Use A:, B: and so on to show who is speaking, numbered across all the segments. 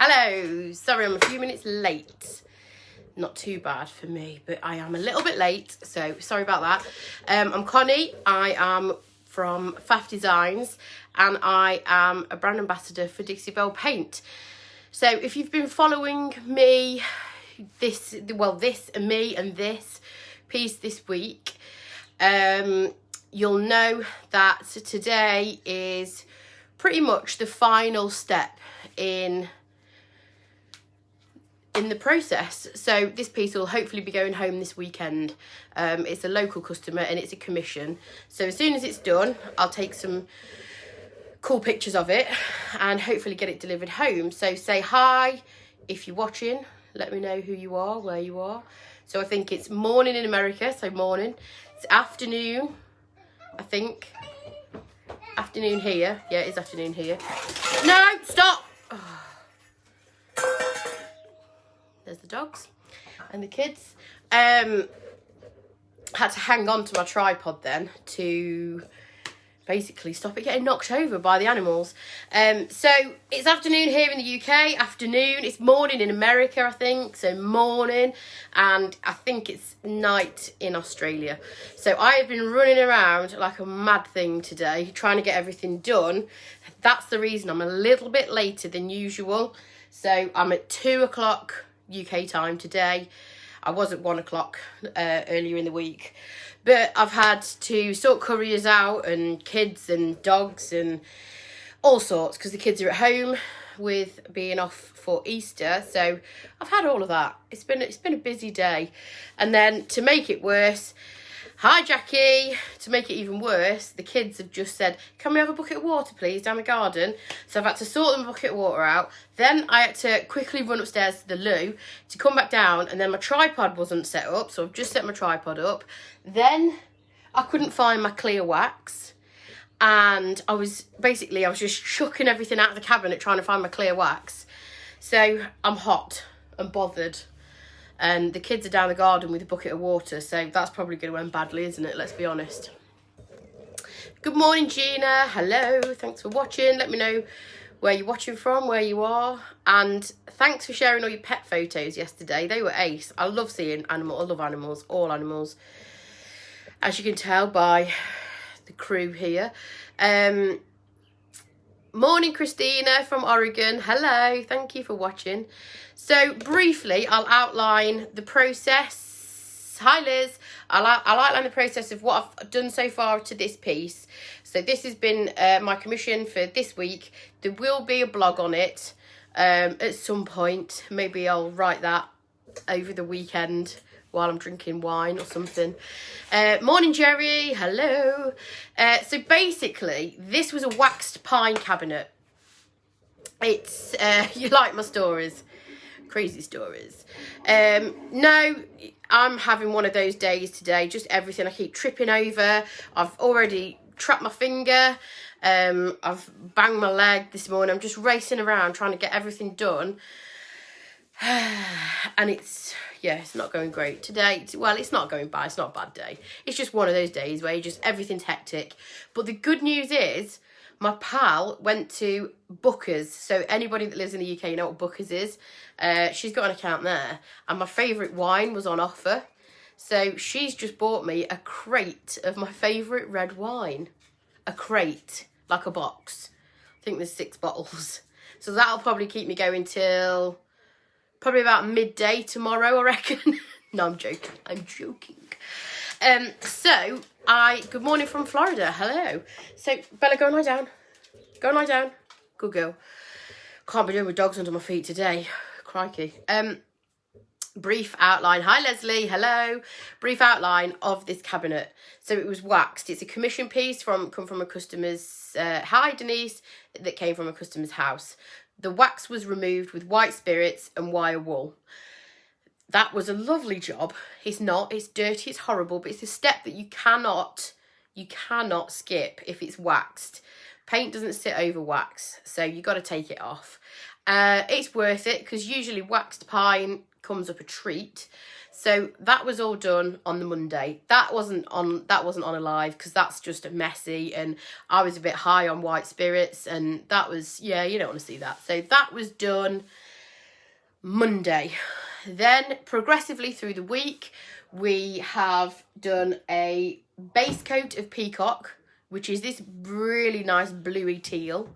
A: Hello, sorry I'm a few minutes late. Not too bad for me, but I am a little bit late, so sorry about that. I'm Connie, I am from Faff Designs, and I am a brand ambassador for Dixie Belle paint. So if you've been following me, this piece this week, you'll know that today is pretty much the final step in the process. So this piece will hopefully be going home this weekend. It's a local customer and it's a commission. So as soon as it's done, I'll take some cool pictures of it and hopefully get it delivered home. So say hi if you're watching. Let me know who you are, where you are. So I think it's morning in America, so morning. It's afternoon, I think. Afternoon here. Yeah, it is afternoon here. No, stop! Oh. There's the dogs and the kids. Had to hang on to my tripod then to basically stop it getting knocked over by the animals. So it's afternoon here in the UK, afternoon. It's morning in America, I think, so morning. And I think it's night in Australia. So I have been running around like a mad thing today, trying to get everything done. That's the reason I'm a little bit later than usual. So I'm at 2 o'clock UK time today. I was at 1 o'clock earlier in the week, but I've had to sort couriers out and kids and dogs and all sorts because the kids are at home with being off for Easter. So I've had all of that. It's been a busy day, and then to make it worse, hi Jackie, to make it even worse, the kids have just said, can we have a bucket of water please down the garden? So I've had to sort them a bucket of water out. Then I had to quickly run upstairs to the loo to come back down, and then my tripod wasn't set up, so I've just set my tripod up. Then I couldn't find my clear wax, and I was just chucking everything out of the cabinet trying to find my clear wax. So I'm hot and bothered. And the kids are down the garden with a bucket of water, so that's probably going to end badly, isn't it? Let's be honest. Good morning, Gina. Hello. Thanks for watching. Let me know where you're watching from, where you are. And thanks for sharing all your pet photos yesterday. They were ace. I love seeing animals. I love animals, all animals. As you can tell by the crew here. Morning, Christina from Oregon. Hello. Thank you for watching. So briefly, I'll outline the process. Hi, Liz. I'll outline the process of what I've done so far to this piece. So this has been my commission for this week. There will be a blog on it at some point. Maybe I'll write that over the weekend while I'm drinking wine or something. Morning, Jerry. Hello. So basically, this was a waxed pine cabinet. It's, you like my stories. Crazy stories. No, I'm having one of those days today. Just everything. I keep tripping over. I've already trapped my finger. I've banged my leg this morning. I'm just racing around trying to get everything done. And it's not going great today. Well, it's not going bad. It's not a bad day. It's just one of those days where everything's hectic. But the good news is, my pal went to Booker's. So anybody that lives in the UK, you know what Booker's is. She's got an account there. And my favourite wine was on offer. So she's just bought me a crate of my favourite red wine. A crate, like a box. I think there's 6 bottles. So that'll probably keep me going till probably about midday tomorrow, I reckon. No, I'm joking. I'm joking. Good morning from Florida. Hello. So, Bella, go and lie down. Go and lie down. Good girl. Can't be doing with dogs under my feet today. Crikey. Brief outline. Hi, Leslie. Hello. Brief outline of this cabinet. So it was waxed. It's a commission piece come from a customer's, hi, Denise, that came from a customer's house. The wax was removed with white spirits and wire wool. That was a lovely job. It's dirty, it's horrible, but it's a step that you cannot skip if it's waxed. Paint doesn't sit over wax, so you got to take it off. It's worth it because usually waxed pine comes up a treat. So that was all done on the Monday. That wasn't on a live because that's just messy, and I was a bit high on white spirits, and that was, yeah, you don't want to see that. So that was done Monday. Then progressively through the week, we have done a base coat of peacock, which is this really nice bluey teal.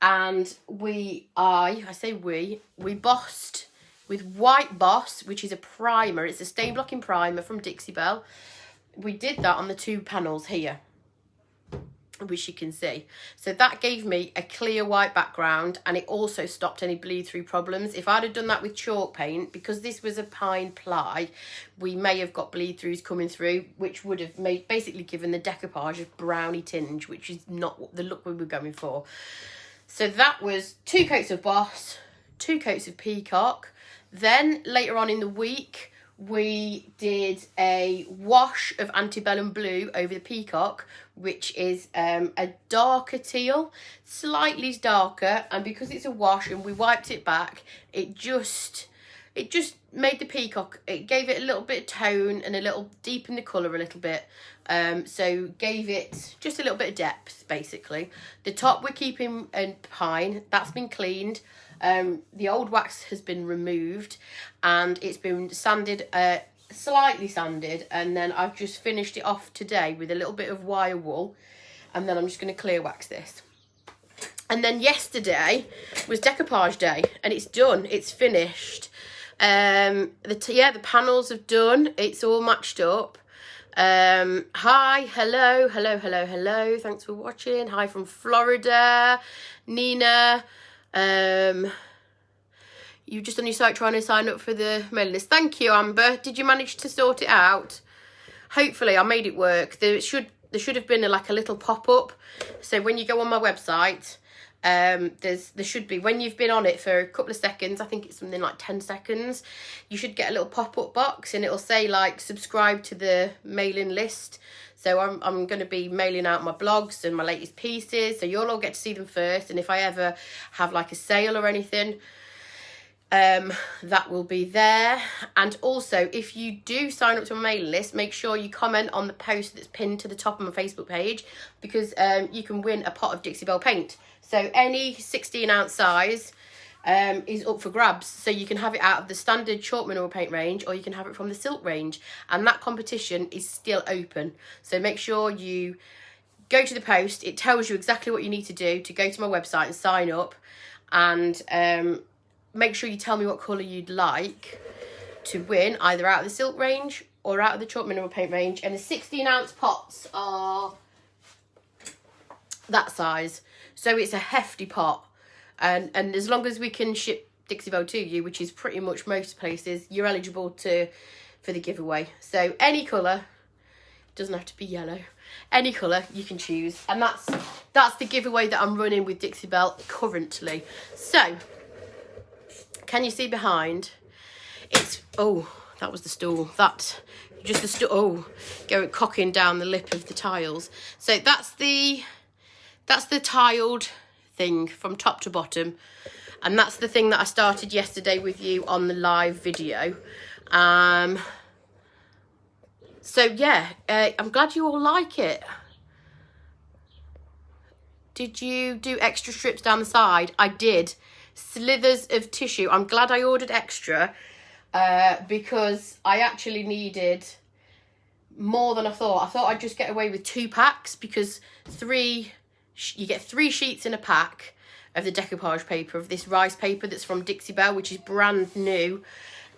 A: And we bossed with White Boss, which is a primer. It's a stain blocking primer from Dixie Belle. We did that on the 2 panels here, which you can see. So that gave me a clear white background, and it also stopped any bleed through problems. If I'd have done that with chalk paint, because this was a pine ply, we may have got bleed throughs coming through, which would have basically given the decoupage a browny tinge, which is not the look we were going for. So that was 2 coats of Boss, 2 coats of peacock. Then later on in the week, we did a wash of Antebellum Blue over the peacock, which is a darker teal, slightly darker, and because it's a wash and we wiped it back, it just made the peacock, it gave it a little bit of tone and a little deepened the colour a little bit, so gave it just a little bit of depth basically. The top we're keeping in pine, that's been cleaned. The old wax has been removed and it's been sanded, slightly sanded, and then I've just finished it off today with a little bit of wire wool, and then I'm just going to clear wax this. And then yesterday was decoupage day, and it's done, it's finished. The panels have done, it's all matched up. Hi, hello, thanks for watching. Hi from Florida, Nina. You've just on your site trying to sign up for the mailing list. Thank you, Amber. Did you manage to sort it out? Hopefully I made it work. There should have been like a little pop-up. So when you go on my website, there should be, when you've been on it for a couple of seconds, I think it's something like 10 seconds, you should get a little pop-up box and it'll say like subscribe to the mailing list. So I'm going to be mailing out my blogs and my latest pieces, so you'll all get to see them first. And if I ever have like a sale or anything, that will be there. And also, if you do sign up to my mailing list, make sure you comment on the post that's pinned to the top of my Facebook page, because you can win a pot of Dixie Belle paint. So any 16-ounce size is up for grabs. So you can have it out of the standard chalk mineral paint range, or you can have it from the silk range, and that competition is still open. So make sure you go to the post. It tells you exactly what you need to do to go to my website and sign up, and make sure you tell me what colour you'd like to win, either out of the silk range or out of the chalk mineral paint range. And the 16-ounce pots are that size, so it's a hefty pot. And as long as we can ship Dixie Belle to you, which is pretty much most places, you're eligible for the giveaway. So any colour, doesn't have to be yellow, any colour you can choose, and that's the giveaway that I'm running with Dixie Belle currently. So can you see behind? It's, oh, that was the stool. That, just the stool, oh, going cocking down the lip of the tiles. So that's the tiled thing from top to bottom. And that's the thing that I started yesterday with you on the live video. So yeah, I'm glad you all like it. Did you do extra strips down the side? I did. Slithers of tissue. I'm glad I ordered extra because I actually needed more than I thought. I thought I'd just get away with 2 packs, because you get 3 sheets in a pack of the decoupage paper, of this rice paper that's from Dixie Belle, which is brand new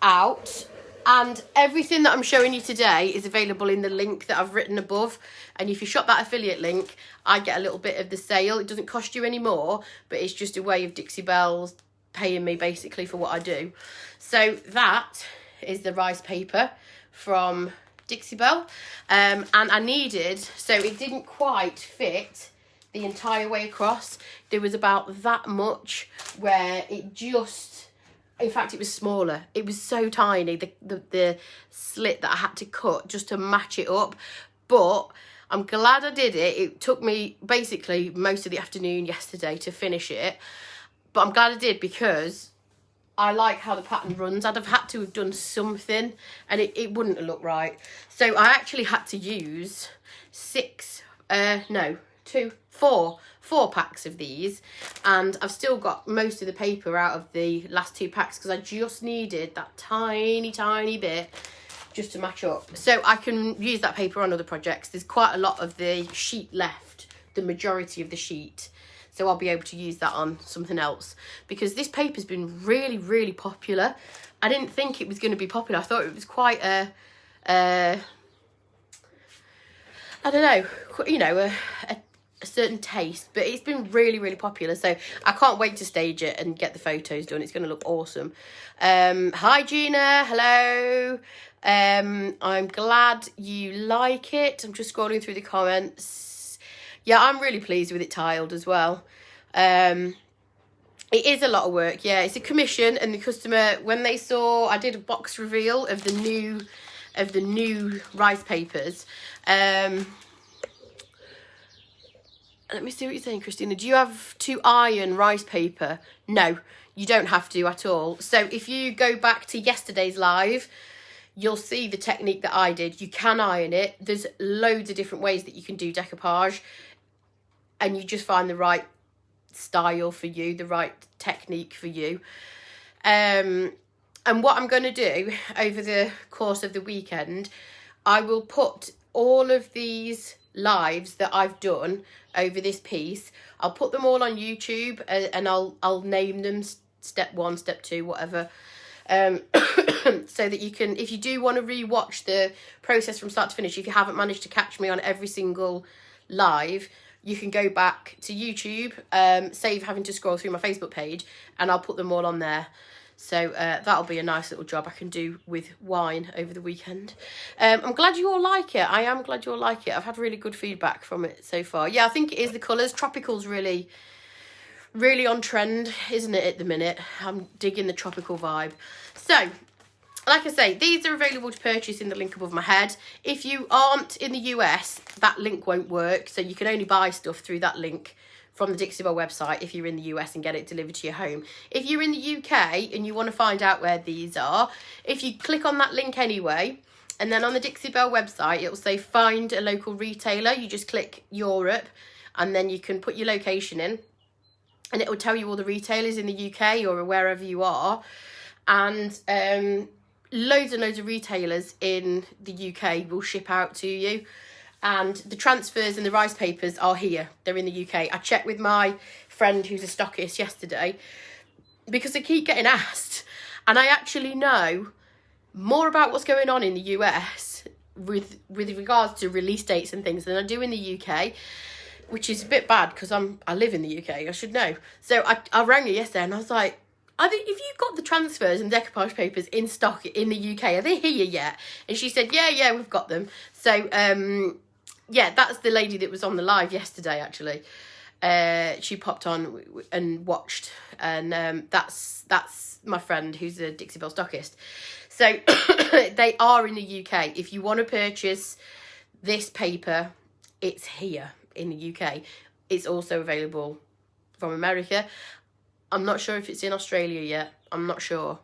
A: out. And everything that I'm showing you today is available in the link that I've written above. And if you shop that affiliate link, I get a little bit of the sale. It doesn't cost you any more, but it's just a way of Dixie Belle's paying me basically for what I do. So that is the rice paper from Dixie Belle. And I needed, so it didn't quite fit the entire way across. There was about that much where it just, in fact it was smaller, it was so tiny, the slit that I had to cut just to match it up. But I'm glad I did it. It took me basically most of the afternoon yesterday to finish it, but I'm glad I did, because I like how the pattern runs. I'd have had to have done something and it wouldn't have looked right. So I actually had to use four packs of these, and I've still got most of the paper out of the last 2 packs because I just needed that tiny bit just to match up, so I can use that paper on other projects. There's quite a lot of the sheet left, the majority of the sheet, so I'll be able to use that on something else, because this paper's been really popular. I didn't think it was going to be popular. I thought it was quite a I don't know, you know, a certain taste, but it's been really popular, so I can't wait to stage it and get the photos done. It's going to look awesome. Hi Gina, hello. I'm glad you like it. I'm just scrolling through the comments. Yeah, I'm really pleased with it tiled as well. It is a lot of work. Yeah, it's a commission, and the customer, when they saw I did a box reveal of the new rice papers, let me see what you're saying, Christina. Do you have to iron rice paper? No, you don't have to at all. So if you go back to yesterday's live, you'll see the technique that I did. You can iron it. There's loads of different ways that you can do decoupage, and you just find the right style for you, the right technique for you. And what I'm going to do over the course of the weekend, I will put all of these lives that I've done over this piece, I'll put them all on YouTube, and I'll name them step 1, step 2, whatever, so that you can, if you do want to re-watch the process from start to finish, if you haven't managed to catch me on every single live, you can go back to YouTube, save having to scroll through my Facebook page, and I'll put them all on there. So that'll be a nice little job I can do with wine over the weekend. I'm glad you all like it. I am glad you all like it. I've had really good feedback from it so far. Yeah, I think it is the colours. Tropical's really on trend, isn't it, at the minute? I'm digging the tropical vibe. So, like I say, these are available to purchase in the link above my head. If you aren't in the US, that link won't work. So you can only buy stuff through that link from the Dixie Belle website if you're in the US and get it delivered to your home. If you're in the UK and you want to find out where these are, if you click on that link anyway, and then on the Dixie Belle website, it will say find a local retailer. You just click Europe, and then you can put your location in, and it will tell you all the retailers in the UK or wherever you are. And loads and loads of retailers in the UK will ship out to you. And the transfers and the rice papers are here. They're in the UK. I checked with my friend who's a stockist yesterday, because I keep getting asked, and I actually know more about what's going on in the US with regards to release dates and things than I do in the UK, which is a bit bad because I live in the UK. I should know. So I rang her yesterday and I was like, if you've got the transfers and decoupage papers in stock in the UK, are they here yet? And she said, yeah, we've got them. So yeah, that's the lady that was on the live yesterday, actually. She popped on and watched, and that's my friend who's a Dixie Belle stockist. So they are in the UK. If you want to purchase this paper, it's here in the UK. It's also available from America. I'm not sure if it's in Australia yet. I'm not sure.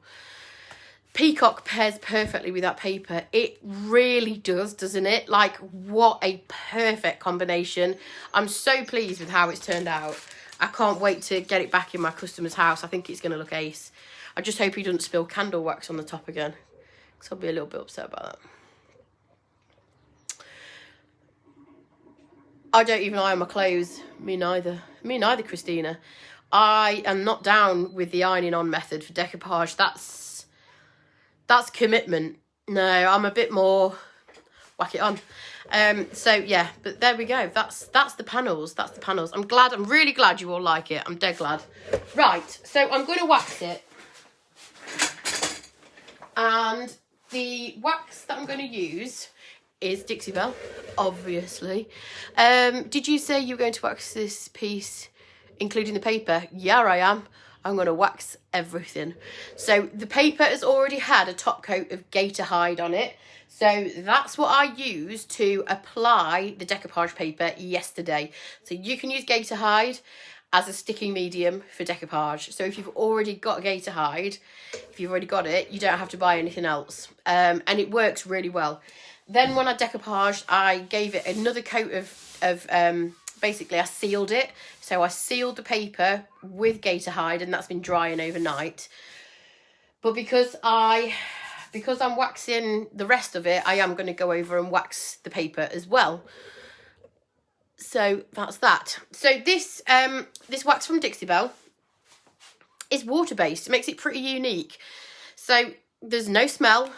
A: Peacock pairs perfectly with that paper. It really does, doesn't it? Like, what a perfect combination. I'm so pleased with how it's turned out. I can't wait to get it back in my customer's house. I think it's going to look ace. I just hope he doesn't spill candle wax on the top again, because I'll be a little bit upset about that. I don't even iron my clothes. Me neither. Me neither, Christina. I am not down with the ironing on method for decoupage. That's commitment. No, I'm a bit more whack it on. So yeah, but there we go. That's the panels. That's the panels. I'm really glad you all like it. I'm dead glad. Right, so I'm going to wax it. And the wax that I'm going to use is Dixie Belle, obviously. Did you say you were going to wax this piece, including the paper? Yeah, I am. I'm going to wax everything. So the paper has already had a top coat of gator hide on it. So that's what I used to apply the decoupage paper yesterday. So you can use gator hide as a sticking medium for decoupage. So if you've already got gator hide, if you've already got it, you don't have to buy anything else. And it works really well. Then when I decoupaged, I gave it another coat of basically I sealed it. So I sealed the paper with gator hide, and that's been drying overnight. But because I'm waxing the rest of it, I am going to go over and wax the paper as well. So that's that. So this wax from Dixie Belle is water-based. It makes it pretty unique. So there's no smell.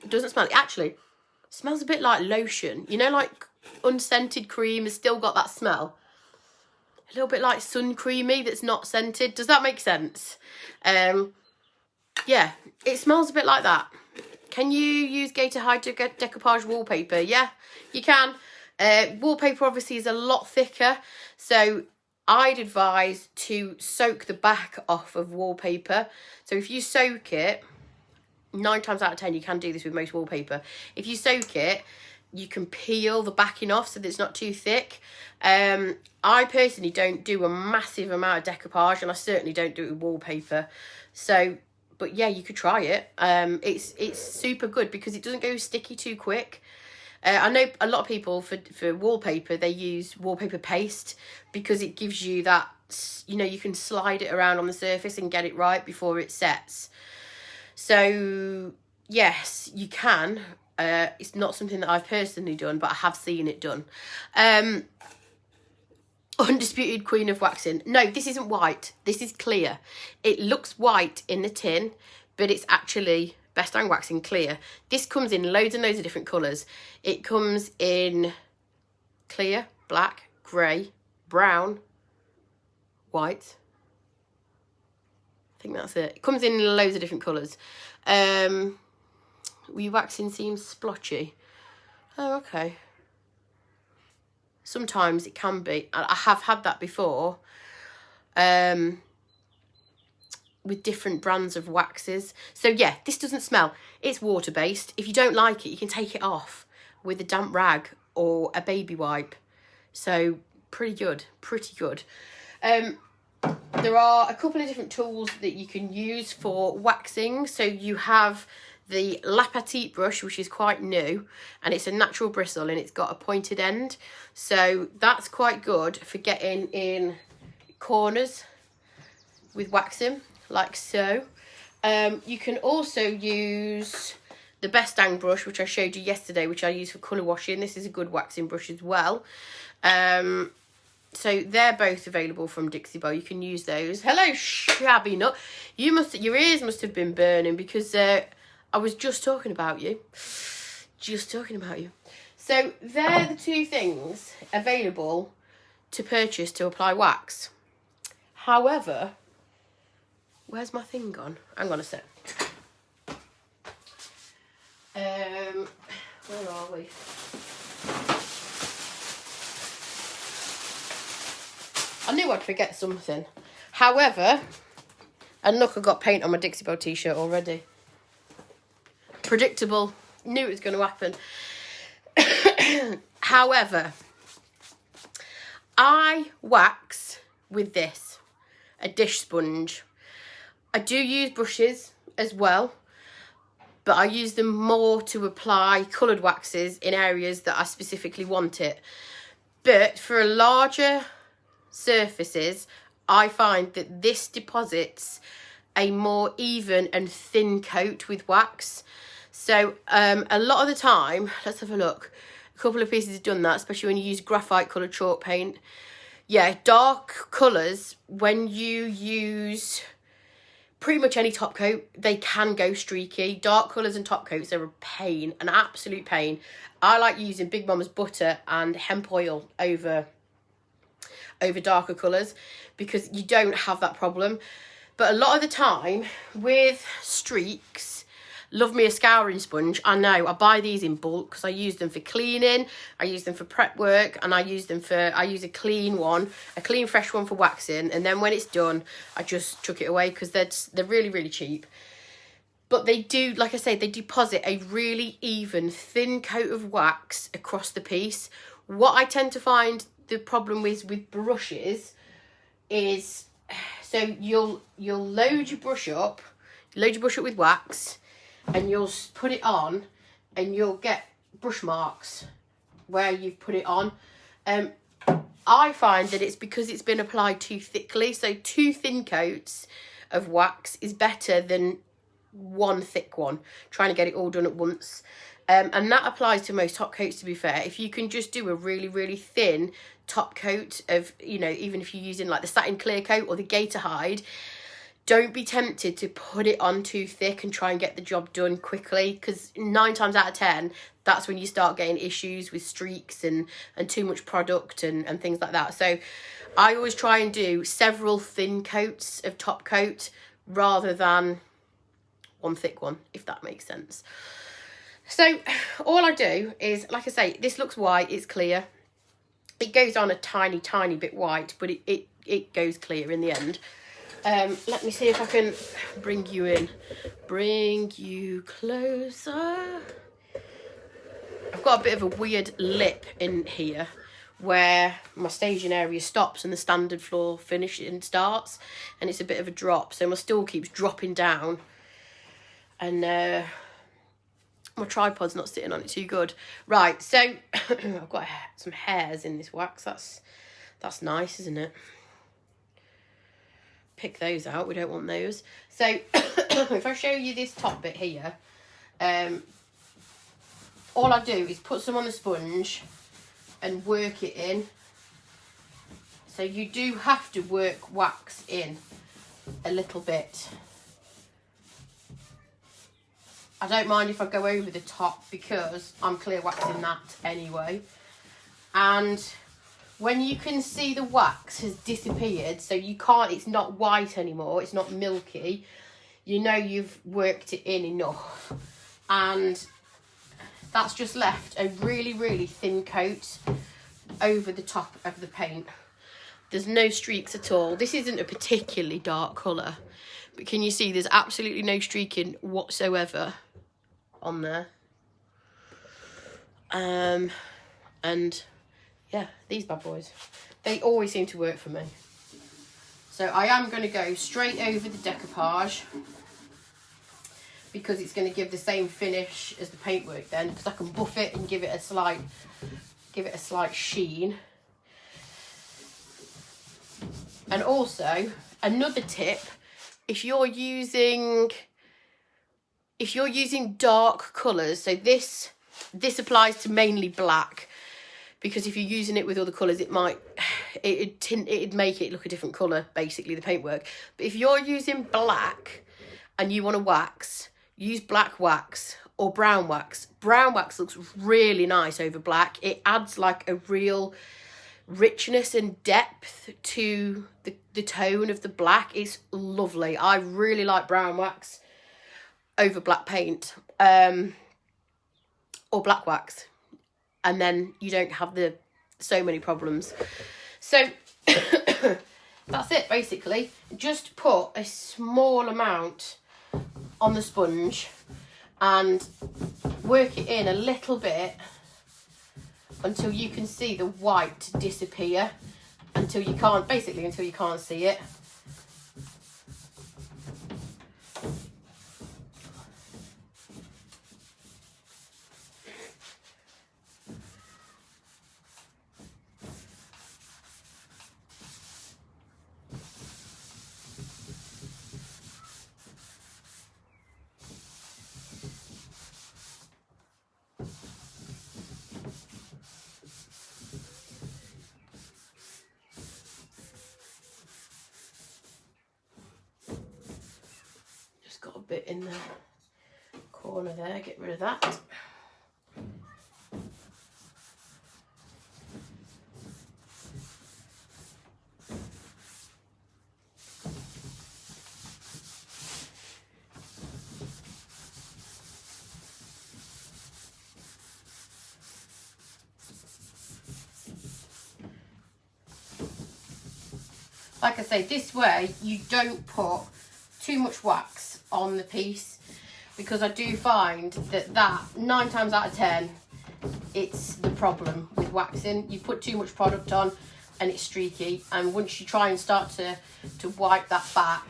A: It doesn't smell. It actually smells a bit like lotion. You know, like unscented cream has still got that smell. A little bit like sun creamy that's not scented. Does that make sense? Yeah, it smells a bit like that. Can you use gator hide to get decoupage wallpaper? Yeah, you can. Wallpaper obviously is a lot thicker, so I'd advise to soak the back off of wallpaper. So if you soak it, 9 times out of 10 you can do this with most wallpaper. If you soak it, you can peel the backing off so that it's not too thick. I personally don't do a massive amount of decoupage, and I certainly don't do it with wallpaper. So, but yeah, you could try it. It's super good because it doesn't go sticky too quick. I know a lot of people for wallpaper, they use wallpaper paste because it gives you that, you know, you can slide it around on the surface and get it right before it sets. So yes, you can. It's not something that I've personally done, but I have seen it done. Undisputed Queen of Waxing. No, this isn't white. This is clear. It looks white in the tin, but it's actually Best Dang Waxing clear. This comes in loads and loads of different colours. It comes in clear, black, grey, brown, white. I think that's it. It comes in loads of different colours. Your waxing seems splotchy. Oh, okay. Sometimes it can be. I have had that before. With different brands of waxes. So yeah, this doesn't smell. It's water-based. If you don't like it, you can take it off with a damp rag or a baby wipe. So pretty good, pretty good. There are a couple of different tools that you can use for waxing. So you have the La Petite brush, which is quite new, and it's a natural bristle and it's got a pointed end. So that's quite good for getting in corners with waxing, like so. You can also use the Best Dang brush, which I showed you yesterday, which I use for colour washing. This is a good waxing brush as well. So they're both available from Dixie Belle. You can use those. Hello, Shabby Nut. Your ears must have been burning because I was just talking about you. Just talking about you. So they're the two things available to purchase to apply wax. However, where's my thing gone? Hang on a sec. Where are we? I knew I'd forget something. However, and look, I got paint on my Dixie Belle t-shirt already. Predictable. Knew it was going to happen. However, I wax with this, a dish sponge. I do use brushes as well, but I use them more to apply coloured waxes in areas that I specifically want it. But for larger surfaces, I find that this deposits a more even and thin coat with wax. So a lot of the time, let's have a look. A couple of pieces have done that, especially when you use graphite coloured chalk paint. Yeah, dark colours, when you use pretty much any top coat, they can go streaky. Dark colours and top coats are a pain, an absolute pain. I like using Big Mama's butter and hemp oil over darker colours because you don't have that problem. But a lot of the time with streaks, love me a scouring sponge. I know, I buy these in bulk because I use them for cleaning, I use them for prep work, and I use a clean one, a clean fresh one for waxing, and then when it's done I just chuck it away because they're really, really cheap. But they do, like I say, they deposit a really even thin coat of wax across the piece. What I tend to find the problem with brushes is, so you'll load your brush up with wax, and you'll put it on, and you'll get brush marks where you've put it on. I find that it's because it's been applied too thickly. So 2 thin coats of wax is better than 1 thick one, trying to get it all done at once. And that applies to most top coats, to be fair. If you can just do a really, really thin top coat of, you know, even if you're using like the satin clear coat or the gator hide, don't be tempted to put it on too thick and try and get the job done quickly, because 9 times out of 10, that's when you start getting issues with streaks and too much product and things like that. So I always try and do several thin coats of top coat rather than 1 thick one, if that makes sense. So all I do is, like I say, this looks white, it's clear. It goes on a tiny, tiny bit white, but it goes clear in the end. Let me see if I can bring you in. Bring you closer. I've got a bit of a weird lip in here where my staging area stops and the standard floor finishing starts, and it's a bit of a drop, so my stool keeps dropping down, and my tripod's not sitting on it too good. Right, so I've got some hairs in this wax. That's nice, isn't it? Pick those out, we don't want those. So if I show you this top bit here, all I do is put some on the sponge and work it in. So you do have to work wax in a little bit. I don't mind if I go over the top because I'm clear waxing that anyway. And when you can see the wax has disappeared, so you can't, it's not white anymore, it's not milky, you know you've worked it in enough. And that's just left a really, really thin coat over the top of the paint. There's no streaks at all. This isn't a particularly dark colour, but can you see there's absolutely no streaking whatsoever on there. And yeah, these bad boys, they always seem to work for me. So I am going to go straight over the decoupage because it's going to give the same finish as the paintwork then, because I can buff it and give it a slight sheen. And also another tip, if you're using dark colours, so this applies to mainly black, because if you're using it with other colours, it'd make it look a different colour, basically, the paintwork. But if you're using black and you want to wax, use black wax or brown wax. Brown wax looks really nice over black. It adds like a real richness and depth to the tone of the black. It's lovely. I really like brown wax over black paint, or black wax, and then you don't have so many problems. So that's it, basically. Just put a small amount on the sponge and work it in a little bit until you can see the white disappear, until you can't see it. Got a bit in the corner there, get rid of that. Like I say, this way you don't put too much wax on the piece, because I do find that 9 times out of 10 it's the problem with waxing. You put too much product on and it's streaky, and once you try and start to wipe that back,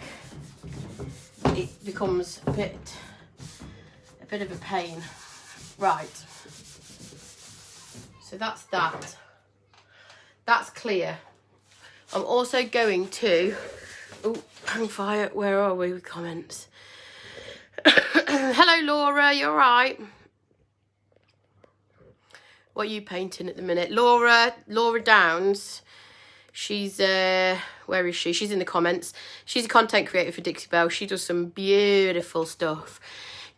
A: it becomes a bit of a pain. Right, so that's that. that's clear. I'm also going to, oh, hang fire, where are we with comments? Hello Laura, you all right? What are you painting at the minute? Laura Downs. She's, where is she? She's in the comments. She's a content creator for Dixie Belle. She does some beautiful stuff.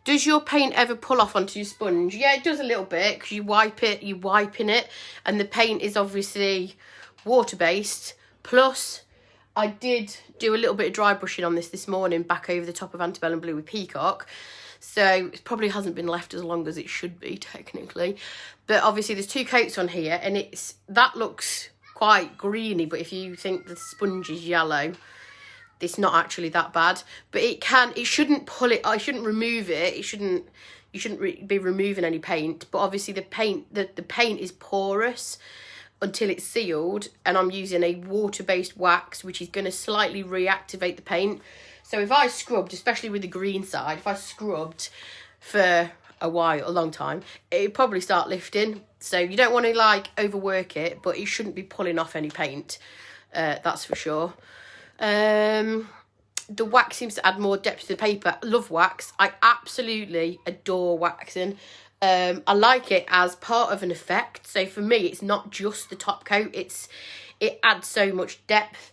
A: Does your paint ever pull off onto your sponge? Yeah, it does a little bit, because you wipe it, you're wiping it, and the paint is obviously water-based. Plus, I did do a little bit of dry brushing on this morning, back over the top of Antebellum Blue with Peacock. So it probably hasn't been left as long as it should be, technically. But obviously there's 2 coats on here, and that looks quite greeny, but if you think the sponge is yellow, it's not actually that bad. But it shouldn't pull it, I shouldn't remove it, you shouldn't be removing any paint. But obviously the paint is porous until it's sealed, and I'm using a water-based wax, which is going to slightly reactivate the paint. So if I scrubbed, especially with the green side, if I scrubbed for a long time, it'd probably start lifting. So you don't want to like overwork it, but it shouldn't be pulling off any paint, that's for sure. The wax seems to add more depth to the paper. I love wax. I absolutely adore waxing. I like it as part of an effect. So for me, it's not just the top coat. It adds so much depth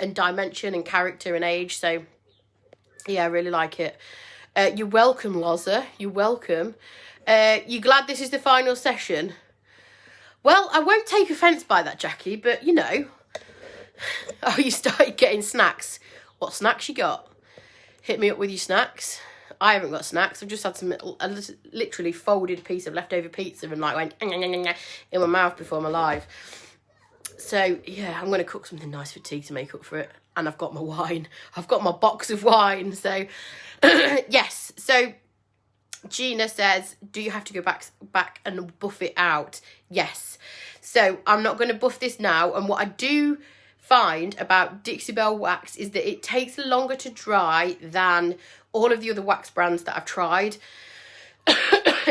A: and dimension and character and age. So yeah, I really like it. You're welcome, Loza. You're welcome. You glad this is the final session? Well, I won't take offence by that, Jackie, but you know. Oh, you started getting snacks. What snacks you got? Hit me up with your snacks. I haven't got snacks. I've just had a literally folded piece of leftover pizza and like went in my mouth before my live. So yeah, I'm going to cook something nice for tea to make up for it. And I've got my wine. I've got my box of wine. So yes. So Gina says, do you have to go back and buff it out? Yes. So I'm not going to buff this now. And what I do find about Dixie Belle wax is that it takes longer to dry than all of the other wax brands that I've tried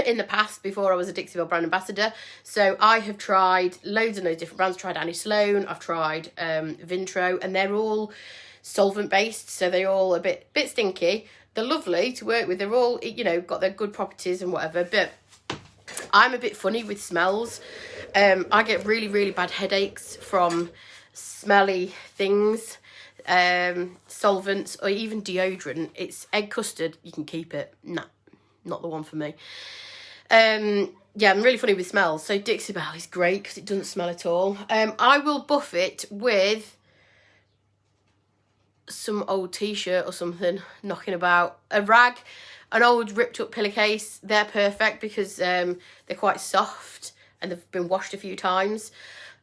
A: in the past before I was a Dixie Belle brand ambassador. So I have tried loads and loads of different brands. I've tried Annie Sloan, I've tried Vintro, and they're all solvent based, so they're all a bit stinky. They're lovely to work with. They're all, you know, got their good properties and whatever, but I'm a bit funny with smells. I get really, really bad headaches from smelly things, solvents, or even deodorant. It's egg custard, you can keep it. Nah, not the one for me. Yeah, I'm really funny with smells. So Dixie Belle is great because it doesn't smell at all. I will buff it with some old t-shirt or something knocking about. A rag, an old ripped up pillowcase. They're perfect because they're quite soft and they've been washed a few times.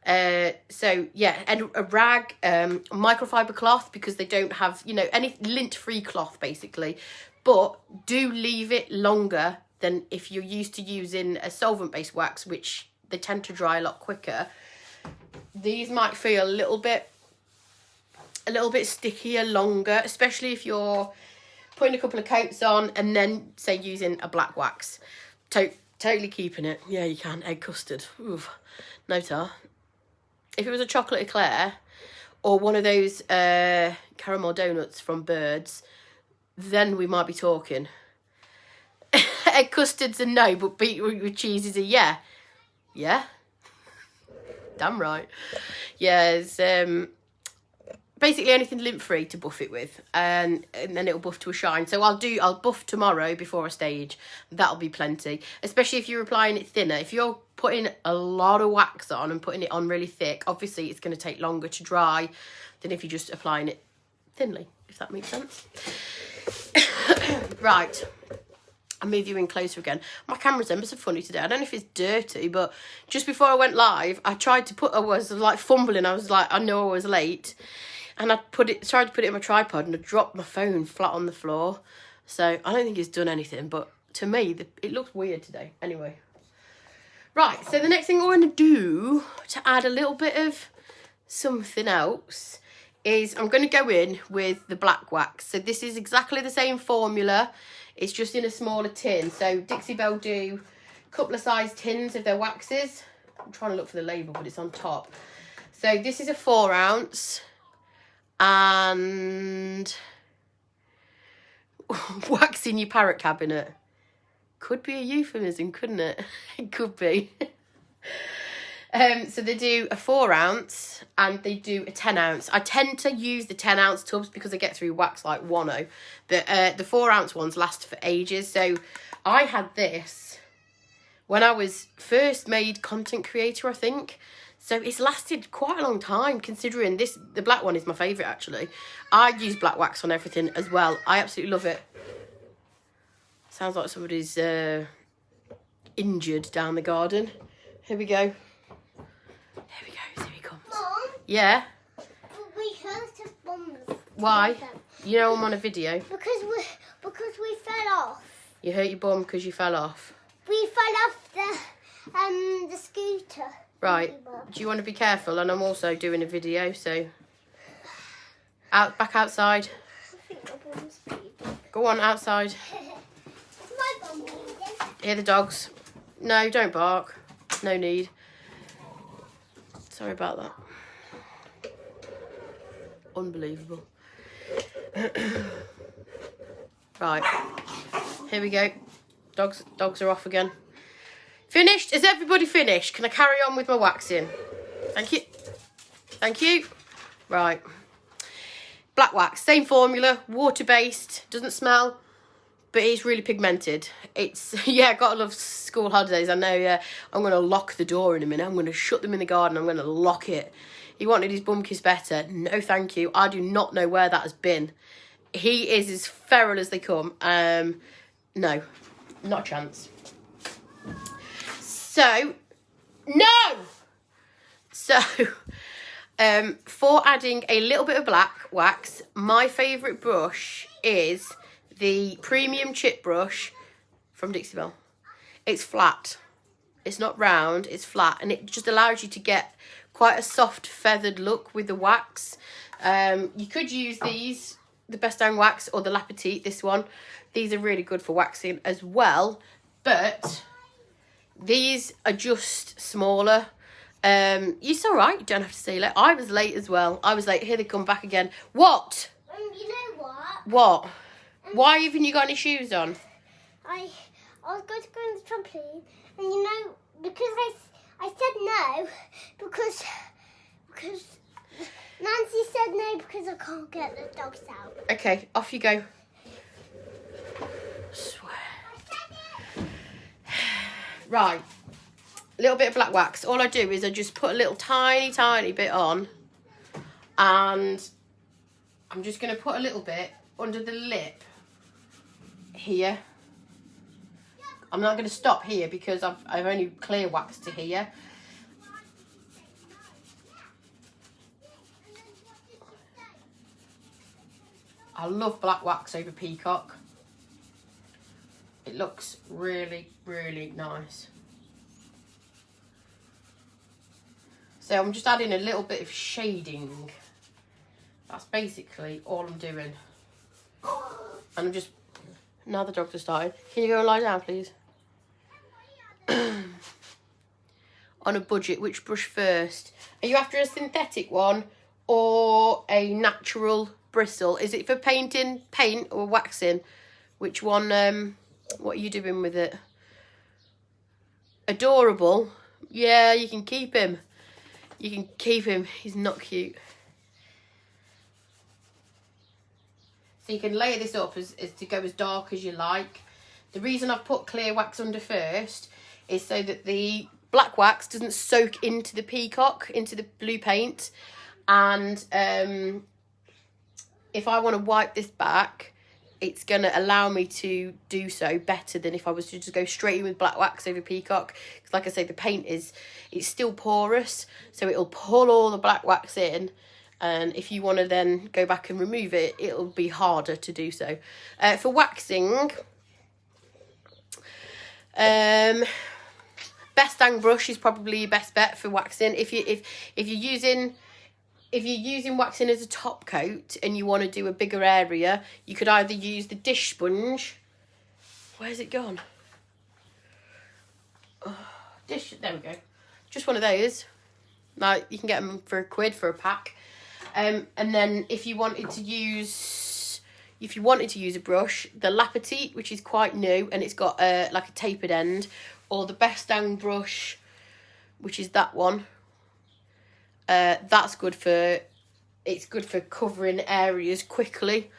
A: So yeah, and a rag, microfiber cloth, because they don't have, you know, any lint-free cloth basically. But do leave it longer than if you're used to using a solvent-based wax, which they tend to dry a lot quicker. These might feel a little bit stickier longer, especially if you're putting a couple of coats on and then say using a black wax. Totally keeping it. Yeah, you can. Egg custard. Oof. No tar. If it was a chocolate eclair or one of those caramel donuts from Birds, then we might be talking. Egg custard's a no, but beetroot with cheese is a yeah. Yeah? Damn right. Yeah, it's basically anything lint-free to buff it with, and then it'll buff to a shine. So I'll buff tomorrow before a stage. That'll be plenty, especially if you're applying it thinner. If you're putting a lot of wax on and putting it on really thick, obviously it's going to take longer to dry than if you're just applying it thinly, if that makes sense. Right, I'll move you in closer again. My camera's ever so funny today. I don't know if it's dirty, but just before I went live, I was like fumbling. I was like, I know I was late. And I tried to put it in my tripod and I dropped my phone flat on the floor. So I don't think it's done anything, but to me, it looks weird today. Anyway. Right, so the next thing I want to do to add a little bit of something else is I'm going to go in with the black wax. So this is exactly the same formula. It's just in a smaller tin. So Dixie Belle do a couple of size tins of their waxes. I'm trying to look for the label, but it's on top. So this is a 4 ounce. And waxing your parrot cabinet. Could be a euphemism, couldn't it? It could be. So they do a 4 ounce and they do a 10 ounce. I tend to use the 10 ounce tubs because I get through wax like one-o. The 4 ounce ones last for ages. So I had this when I was first made content creator, I think. So it's lasted quite a long time, considering the black one is my favourite, actually. I use black wax on everything as well. I absolutely love it. Sounds like somebody's injured down the garden. Here we go. Here we go. Here he comes.
B: Mom?
A: Yeah?
B: We hurt his bums.
A: Why? You know I'm on a video.
B: Because we fell off.
A: You hurt your bum because you fell off.
B: We fell off the scooter.
A: Right. Do you want to be careful? And I'm also doing a video, so back outside.
B: I think my bum's bleeding.
A: Go on outside.
B: Is my bum bleeding?
A: Hear the dogs. No, don't bark. No need. Sorry about that. Unbelievable. Right. Here we go. Dogs are off again. Finished? Is everybody finished? Can I carry on with my waxing? Thank you. Thank you. Right. Black wax, same formula, water-based, doesn't smell, but it's really pigmented. It's, yeah, gotta love school holidays. I know, yeah. I'm going to lock the door in a minute. I'm going to shut them in the garden. I'm going to lock it. He wanted his bum kiss better. No, thank you. I do not know where that has been. He is as feral as they come. No, not a chance. So, no! So, for adding a little bit of black wax, my favourite brush is the premium chip brush from Dixie Belle. It's flat. It's not round, it's flat. And it just allows you to get quite a soft feathered look with the wax. You could use these, the Best Dang Wax or the La Petite, this one. These are really good for waxing as well. But these are just smaller. It's all right. You don't have to stay late. I was late as well. I was late. Here they come back again. What?
B: You know what?
A: What? Why haven't you got any shoes on?
B: I was going to go on the trampoline, and you know, because I said no, because Nancy said no because I can't get the dogs out.
A: Okay, off you go. I swear. Right, a little bit of black wax. All I do is I just put a little tiny bit on, and I'm just going to put a little bit under the lip here. I'm not going to stop here because I've only clear waxed to here. I love black wax over peacock. It looks really, really nice. So I'm just adding a little bit of shading. That's basically all I'm doing. And I'm just, now the dogs are starting. Can you go and lie down, please? On a budget, which brush first? Are you after a synthetic one or a natural bristle? Is it for painting, paint or waxing? Which one, what are you doing with it? Adorable. Yeah, you can keep him. You can keep him. He's not cute. So you can layer this up as to go as dark as you like. The reason I've put clear wax under first is so that the black wax doesn't soak into the peacock, into the blue paint. And if I want to wipe this back, it's going to allow me to do so better than if I was to just go straight in with black wax over peacock. Because like I say, the paint it's still porous, so it'll pull all the black wax in. And if you want to then go back and remove it, it'll be harder to do so. For waxing, Best Dang brush is probably your best bet for waxing. If you're using waxing as a top coat and you want to do a bigger area, you could either use the dish sponge. Where's it gone? Oh, there we go. just one of those. Like, you can get them for £1 for a pack. And then if you wanted to use a brush, the La Petite, which is quite new, and it's got like a tapered end, or the Best Dang brush, which is that one. That's good for, it's good for covering areas quickly.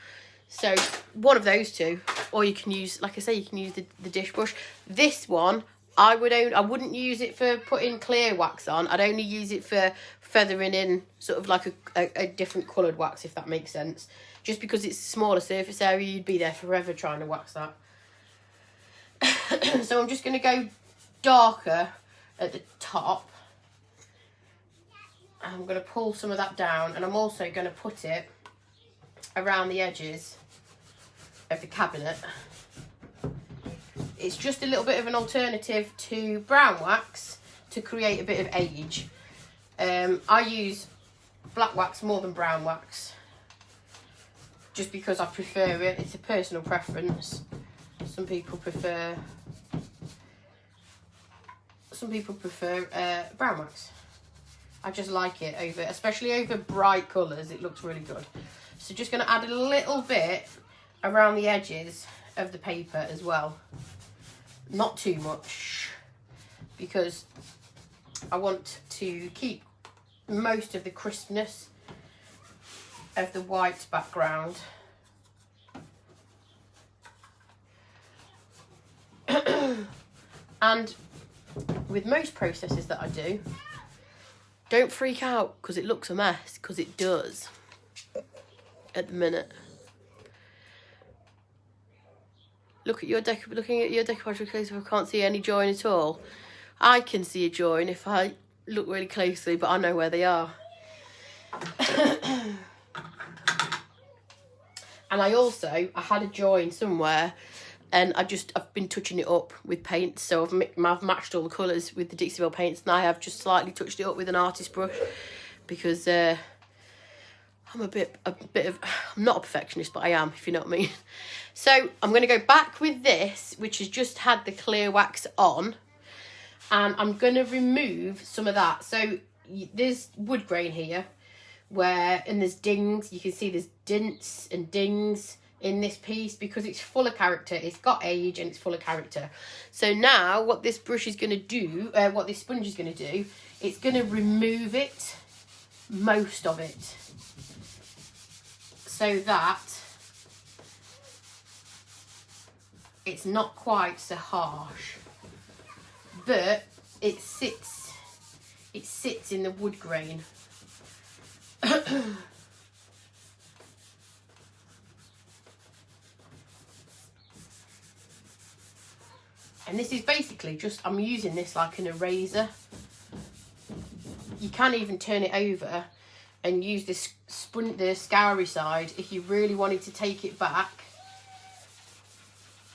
A: So one of those two, or you can use, like I say, you can use the dish brush. This one, I wouldn't use it for putting clear wax on. I'd only use it for feathering in sort of like a different coloured wax, if that makes sense. Just because it's a smaller surface area, you'd be there forever trying to wax that. So I'm just going to go darker at the top. I'm going to pull some of that down, and I'm also going to put it around the edges of the cabinet. It's just a little bit of an alternative to brown wax to create a bit of age. I use black wax more than brown wax, just because I prefer it. It's a personal preference. Some people prefer brown wax. I just like it over, especially over bright colours. It looks really good. So just going to add a little bit around the edges of the paper as well. Not too much, because I want to keep most of the crispness of the white background. And with most processes that I do, don't freak out because it looks a mess, because it does at the minute. Looking at your decoration close up, I can't see any join at all. I can see a join if I look really closely, but I know where they are. And I had a join somewhere, and I've been touching it up with paint. So I've matched all the colours with the Dixie Belle paints, and I have just slightly touched it up with an artist brush, because I'm I'm not a perfectionist, but I am, if you know what I mean. So I'm going to go back with this, which has just had the clear wax on, and I'm going to remove some of that. So there's wood grain here, and there's dings. You can see there's dints and dings in this piece because it's full of character. It's got age and it's full of character. So now what this brush is going to do, what this sponge is going to do, it's going to remove it, most of it, so that it's not quite so harsh, but it sits in the wood grain. And this is basically just, I'm using this like an eraser. You can even turn it over and use this the scoury side if you really wanted to take it back.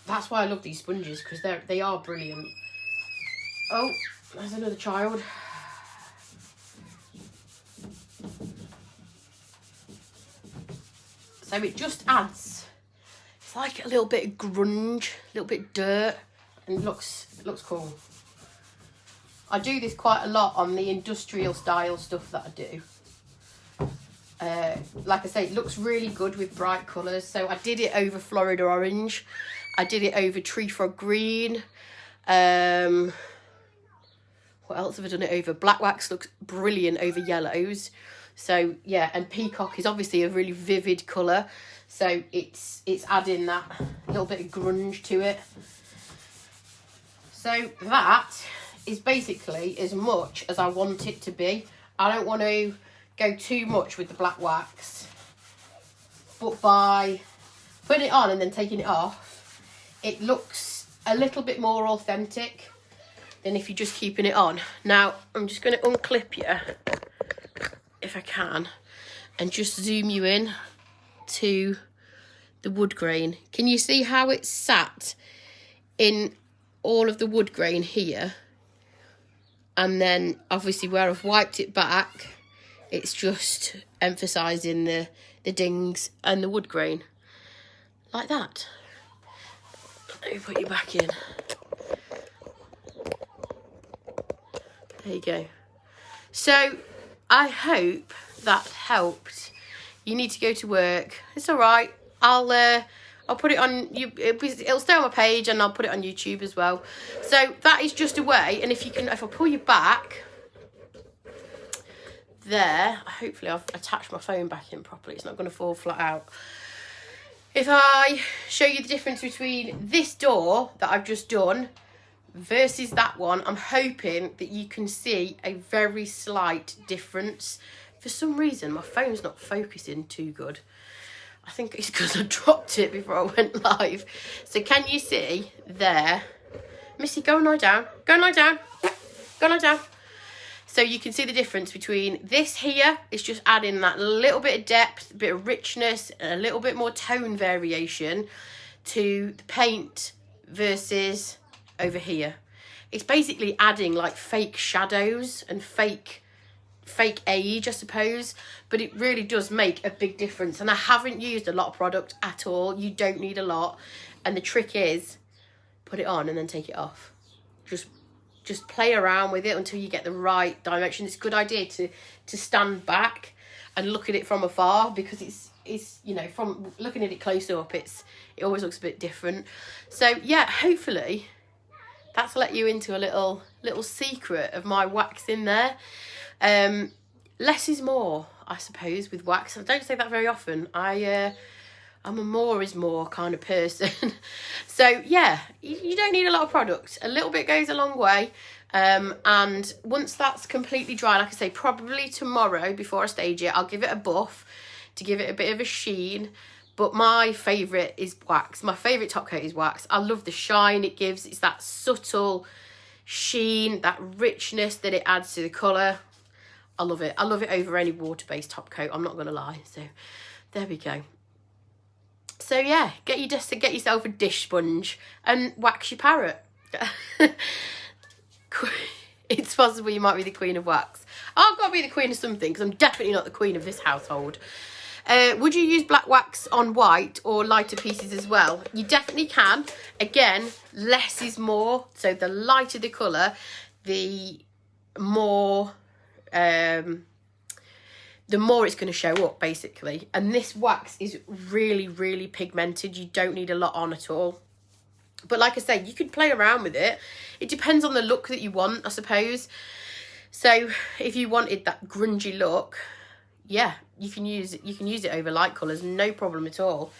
A: That's why I love these sponges, because they are brilliant. Oh, there's another child. So it just adds, it's like a little bit of grunge, a little bit of dirt, and it looks cool. I do this quite a lot on the industrial style stuff that I do. Like I say, it looks really good with bright colours. So I did it over Florida Orange. I did it over Tree Frog Green. What else have I done it over? Black wax looks brilliant over yellows. So yeah, and Peacock is obviously a really vivid colour. So it's adding that little bit of grunge to it. So that is basically as much as I want it to be. I don't want to go too much with the black wax, but by putting it on and then taking it off, it looks a little bit more authentic than if you're just keeping it on. Now I'm just going to unclip you, if I can, and just zoom you in to the wood grain. Can you see how it's sat in all of the wood grain here? And then obviously where I've wiped it back, it's just emphasising the dings and the wood grain. Like that. Let me put you back in. There you go. So I hope that helped. You need to go to work. It's all right. I'll put it on you. It'll stay on my page, and I'll put it on YouTube as well. So that is just a way. And if I pull you back there, hopefully I've attached my phone back in properly. It's not going to fall flat out. If I show you the difference between this door that I've just done versus that one, I'm hoping that you can see a very slight difference. For some reason, my phone's not focusing too good. I think it's because I dropped it before I went live. So can you see there? Missy, go and lie down. Go and lie down. Go and lie down. So you can see the difference between this here. It's just adding that little bit of depth, a bit of richness, and a little bit more tone variation to the paint versus over here. It's basically adding like fake shadows and fake age, I suppose, but it really does make a big difference. And I haven't used a lot of product at all. You don't need a lot, and the trick is put it on and then take it off. Just play around with it until you get the right dimension. It's a good idea to stand back and look at it from afar, because it's you know, from looking at it close up, it always looks a bit different. So yeah, hopefully that's let you into a little secret of my wax in there. Less is more, I suppose, with wax. I don't say that very often. I'm a more is more kind of person. So yeah, you don't need a lot of product. A little bit goes a long way. And once that's completely dry, like I say, probably tomorrow before I stage it, I'll give it a buff to give it a bit of a sheen. But my favourite is wax. My favourite top coat is wax. I love the shine it gives. It's that subtle sheen, that richness that it adds to the colour. I love it. I love it over any water-based top coat, I'm not going to lie. So there we go. So yeah, get yourself a dish sponge and wax your parrot. It's possible you might be the queen of wax. I've got to be the queen of something, because I'm definitely not the queen of this household. Would you use black wax on white or lighter pieces as well? You definitely can. Again, less is more. So the lighter the colour, the more it's going to show up, basically. And this wax is really, really pigmented. You don't need a lot on at all. But like I say, you could play around with it. It depends on the look that you want, I suppose. So if you wanted that grungy look, yeah, you can use it over light colours, no problem at all.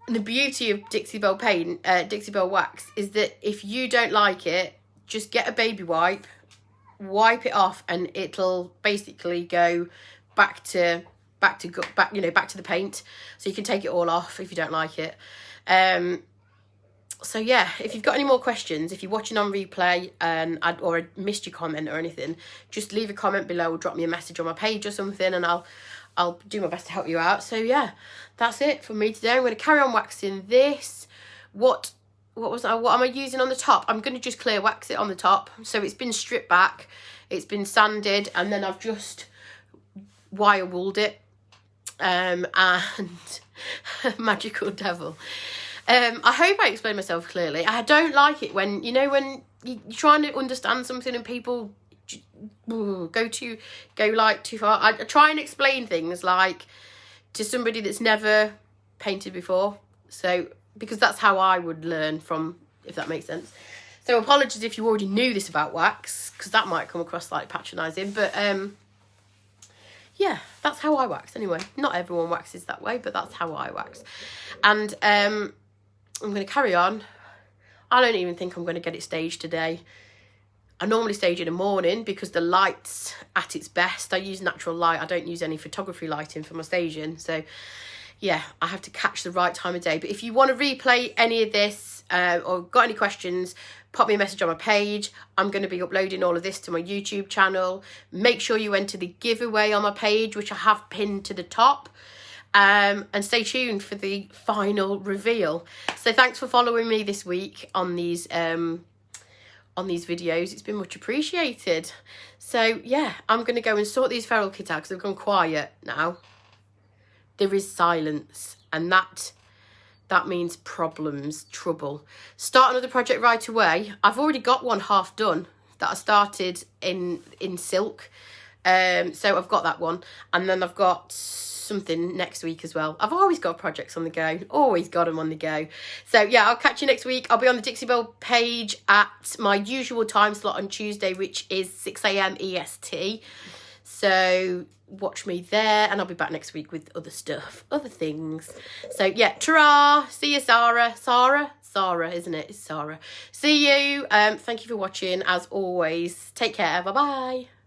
A: And the beauty of Dixie Belle paint, Dixie Belle wax, is that if you don't like it, just get a baby wipe it off, and it'll basically go back to the paint, so you can take it all off if you don't like it. So yeah, if you've got any more questions, if you're watching on replay or I missed your comment or anything, just leave a comment below or drop me a message on my page or something, and I'll do my best to help you out. So yeah, that's it for me today. I'm going to carry on waxing this. What am I using on the top? I'm going to just clear wax it on the top. So it's been stripped back, it's been sanded, and then I've just wire wooled it. And magical devil. I hope I explained myself clearly. I don't like it when you're trying to understand something and people go too far. I try and explain things like to somebody that's never painted before. So, because that's how I would learn from, if that makes sense. So apologies if you already knew this about wax, because that might come across like patronising. But yeah, that's how I wax anyway. Not everyone waxes that way, but that's how I wax. And I'm going to carry on. I don't even think I'm going to get it staged today. I normally stage in the morning because the light's at its best. I use natural light. I don't use any photography lighting for my staging. So yeah, I have to catch the right time of day. But if you want to replay any of this or got any questions, pop me a message on my page. I'm going to be uploading all of this to my YouTube channel. Make sure you enter the giveaway on my page, which I have pinned to the top. And stay tuned for the final reveal. So thanks for following me this week on these videos. It's been much appreciated. So yeah, I'm going to go and sort these feral kids out because they've gone quiet now. There is silence, and that means problems, trouble. Start another project right away. I've already got one half done. that I started in silk. So I've got that one, and then I've got something next week as well. I've always got projects on the go, always got them on the go. So yeah, I'll catch you next week. I'll be on the Dixie Belle page at my usual time slot on Tuesday, which is 6 a.m. EST. So watch me there, and I'll be back next week with other stuff, other things. So yeah, ta-ra, see you, Sarah, isn't it? It's Sarah. See you. Thank you for watching, as always. Take care. Bye bye.